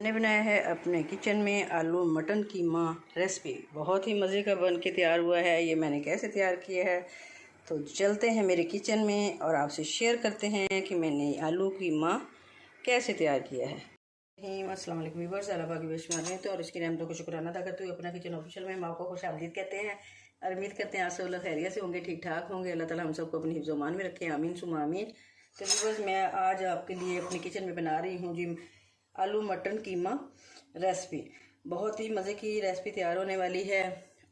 मैंने बनाया है अपने किचन में आलू मटन कीमा रेसिपी। बहुत ही मज़े का बन के तैयार हुआ है। ये मैंने कैसे तैयार किया है, तो चलते हैं मेरे किचन में और आपसे शेयर करते हैं कि मैंने आलू कीमा कैसे तैयार किया है। अस्सलाम वालेकुम व्यूअर्स, अल्लाह पाक की बेशुमार तो और इसकी रहमतों को शुक्राना अदा करते हुए अपना किचन ऑफिशियल में हम आपको खुशामदीद कहते हैं और उम्मीद करते हैं आप सब लोग खैरियत से होंगे, ठीक ठाक होंगे। अल्लाह ताला हम सबको अपनी हिफ्ज़-ओ-मान में रखें, आमीन सुम्मा आमीन। तो व्यूअर्स, मैं आज आपके लिए अपने किचन में बना रही हूँ जी आलू मटन कीमा रेसिपी। बहुत ही मज़े की रेसिपी तैयार होने वाली है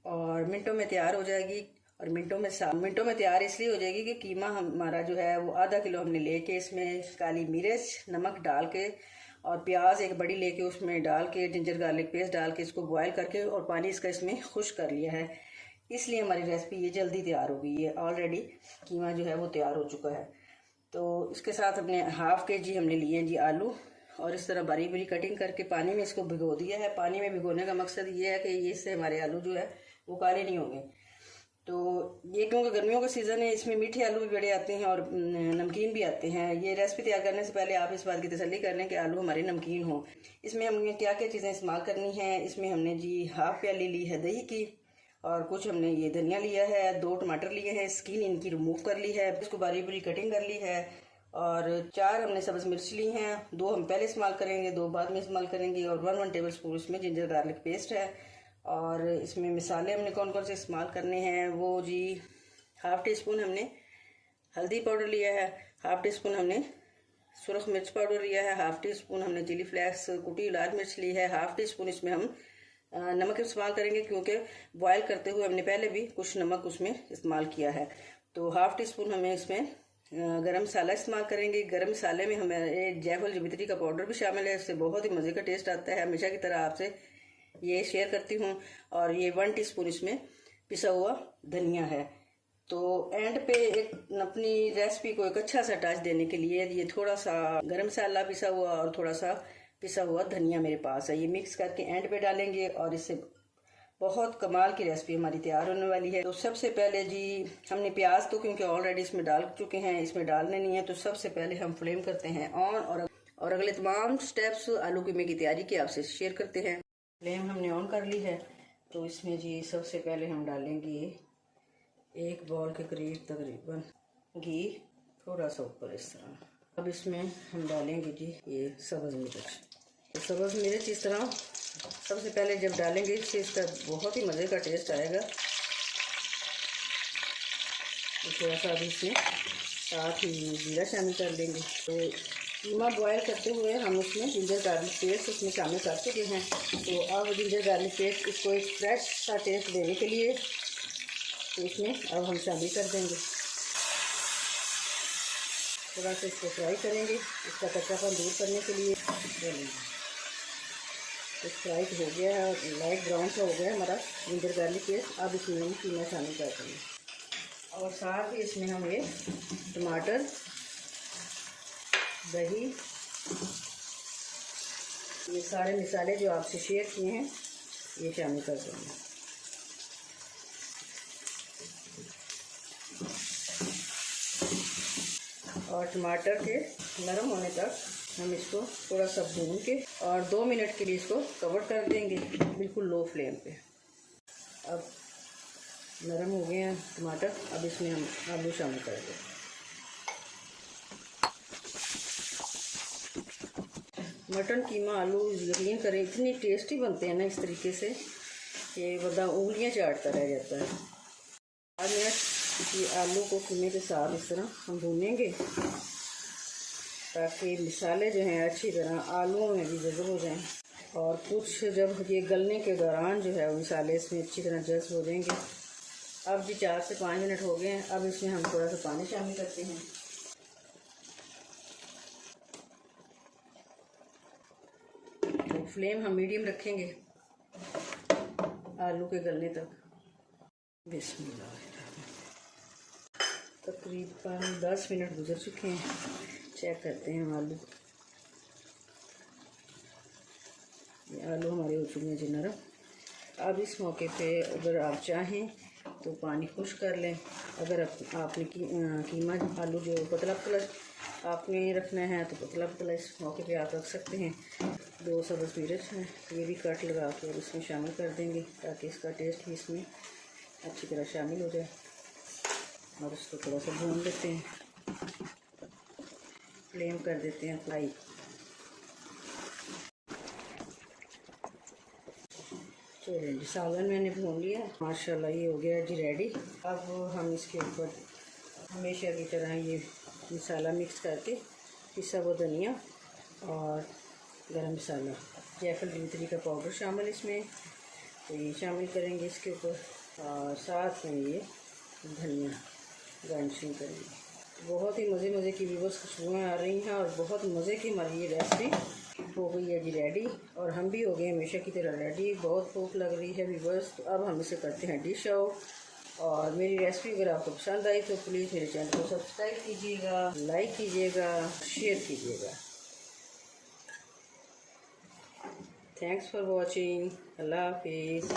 और मिनटों में तैयार हो जाएगी। और मिनटों में तैयार इसलिए हो जाएगी कि कीमा हमारा जो है वो आधा किलो हमने लेके इसमें काली मिर्च नमक डाल के और प्याज एक बड़ी लेके उसमें डाल के जिंजर गार्लिक पेस्ट डाल के इसको बॉयल करके और पानी इसका इसमें खुश कर लिया है। इसलिए हमारी रेसिपी ये जल्दी तैयार हो गई है। ऑलरेडी कीमा जो है वो तैयार हो चुका है। तो इसके साथ हमने हाफ के हमने लिए हैं जी आलू और इस तरह बारीक बारीक कटिंग करके पानी में इसको भिगो दिया है। पानी में भिगोने का मकसद ये है कि इससे हमारे आलू जो है वो काले नहीं होंगे। तो ये क्योंकि गर्मियों का सीज़न है, इसमें मीठे आलू भी बड़े आते हैं और नमकीन भी आते हैं। ये रेसिपी तैयार करने से पहले आप इस बात की तसल्ली कर लें कि आलू हमारे नमकीन हों। इसमें हमने क्या क्या चीज़ें इस्तेमाल करनी है। इसमें हमने जी हाफ प्याली ली है दही की और कुछ हमने ये धनिया लिया है, 2 टमाटर लिए हैं, स्किन इनकी रिमूव कर ली है, इसको बारीक बारीक कटिंग कर ली है और 4 हमने सब्ज़ मिर्च ली हैं। 2 हम पहले इस्तेमाल करेंगे, 2 बाद में इस्तेमाल करेंगे और 1 टेबल स्पून इसमें जिंजर गार्लिक पेस्ट है। और इसमें मसाले हमने कौन कौन से इस्तेमाल करने हैं वो जी हाफ़ टी स्पून हमने हल्दी पाउडर लिया है, हाफ़ टी स्पून हमने सुरख मिर्च पाउडर लिया है, हाफ़ टी स्पून हमने चिली फ्लेक्स कुटी लाल मिर्च ली है, हाफ़ टी स्पून इसमें हम नमक इस्तेमाल करेंगे क्योंकि बॉयल करते हुए हमने पहले भी कुछ नमक उसमें इस्तेमाल किया है। तो हाफ़ टी स्पून हमें इसमें गरम मसाला इस्तेमाल करेंगे। गरम मसाले में हमारे जायफल जावित्री का पाउडर भी शामिल है, इससे बहुत ही मज़े का टेस्ट आता है। हमेशा की तरह आपसे ये शेयर करती हूँ। और ये 1 टीस्पून इसमें पिसा हुआ धनिया है। तो एंड पे एक अपनी रेसिपी को एक अच्छा सा टच देने के लिए ये थोड़ा सा गरम मसाला पिसा हुआ और थोड़ा सा पिसा हुआ धनिया मेरे पास है, ये मिक्स करके एंड पे डालेंगे और इससे बहुत कमाल की रेसिपी हमारी तैयार होने वाली है। तो सबसे पहले जी हमने प्याज तो क्योंकि ऑलरेडी इसमें डाल चुके हैं, इसमें डालने नहीं है, तो सबसे पहले हम फ्लेम करते हैं ऑन और अगले तमाम स्टेप्स आलू कीमे की तैयारी की आपसे शेयर करते हैं। फ्लेम हमने ऑन कर ली है। तो इसमें जी सबसे पहले हम डालेंगे 1 बॉल के करीब तकरीबन घी, थोड़ा सा ऊपर इस तरह। अब इसमें हम डालेंगे जी ये सब्ज़ मिर्च। तो सब्ज़ मिर्च इस तरह सबसे पहले जब डालेंगे इससे इसका बहुत ही मज़े का टेस्ट आएगा। तो थोड़ा सा अभी इसमें साथ ही जीरा शामिल कर देंगे। तो कीमा बॉयल करते हुए हम उसमें जिंजर गार्लिक पेस्ट उसमें शामिल कर चुके हैं। तो अब जिंजर गार्लिक पेस्ट इसको एक फ्रेश सा टेस्ट देने के लिए तो इसमें अब हम शामिल कर देंगे। थोड़ा सा इसको फ्राई करेंगे, इसका कच्चापन दूर करने के लिए डालेंगे। तो फ्राई हो गया है और लाइट ब्राउन सा हो गया है हमारा जिंजर गार्लिक पेस्ट। अब इसमें हम कीमा शामिल कर देंगे और साथ ही इसमें हम ये टमाटर, दही, ये सारे मसाले जो आपसे शेयर किए हैं ये शामिल कर देंगे। और टमाटर के नरम होने तक हम इसको थोड़ा सा भून के और 2 मिनट के लिए इसको कवर कर देंगे बिल्कुल लो फ्लेम पे। अब नरम हो गए हैं टमाटर, अब इसमें हम आलू शामिल कर देंगे। मटन कीमा आलू यकीन करें इतनी टेस्टी बनते हैं ना इस तरीके से कि बंदा उंगलियां चाटता रह जाता है। 5 मिनट ये आलू को कीमे के साथ इस तरह हम भूनेंगे ताकि मसाले जो हैं अच्छी तरह आलूओं में भी जज़ब हो जाएं। और कुछ जब ये गलने के दौरान जो है वो मसाले इसमें अच्छी तरह जज़ब हो जाएंगे। अब जी 4 से 5 मिनट हो गए हैं। अब इसमें हम थोड़ा सा पानी शामिल करते हैं। तो फ्लेम हम मीडियम रखेंगे आलू के गलने तक। बिस्मिल्लाह। तकरीबन 10 मिनट गुजर चुके हैं। चेक करते हैं आलू। ये आलू हमारे हो चुके हैं जी नरम। अब इस मौके पे अगर आप चाहें तो पानी खुश कर लें। अगर आपने कीमा आलू जो पतला पतला आपने रखना है तो पतला पतला इस मौके पे आप रख सकते हैं। 2 सब्ज़ मिर्च हैं, ये भी कट लगा के और इसमें शामिल कर देंगे ताकि इसका टेस्ट भी इसमें अच्छी तरह शामिल हो जाए। और इसको थोड़ा सा भून लेते हैं, फ्लेम कर देते हैं फ्राई। चलिए जी, सालन मैंने भून लिया माशाल्लाह, ये हो गया जी रेडी। अब हम इसके ऊपर हमेशा की तरह ये मसाला मिक्स करके पिसा हुआ धनिया और गरम मसाला, जायफल जवित्री का पाउडर शामिल इसमें, तो ये शामिल करेंगे इसके ऊपर, और साथ में ये धनिया गार्निशिंग करेंगे। बहुत ही मज़े की व्यूअर्स खुशबुएँ आ रही हैं और बहुत मज़े की हमारी ये रेसिपी हो गई है जी रेडी। और हम भी हो गए हमेशा की तरह रेडी। बहुत भूख लग रही है व्यूअर्स, तो अब हम इसे करते हैं डिश आउट। और मेरी रेसिपी अगर आपको पसंद आई तो प्लीज़ मेरे चैनल को सब्सक्राइब कीजिएगा, लाइक कीजिएगा, शेयर कीजिएगा। Thanks for watching. अल्लाह हाफिज़।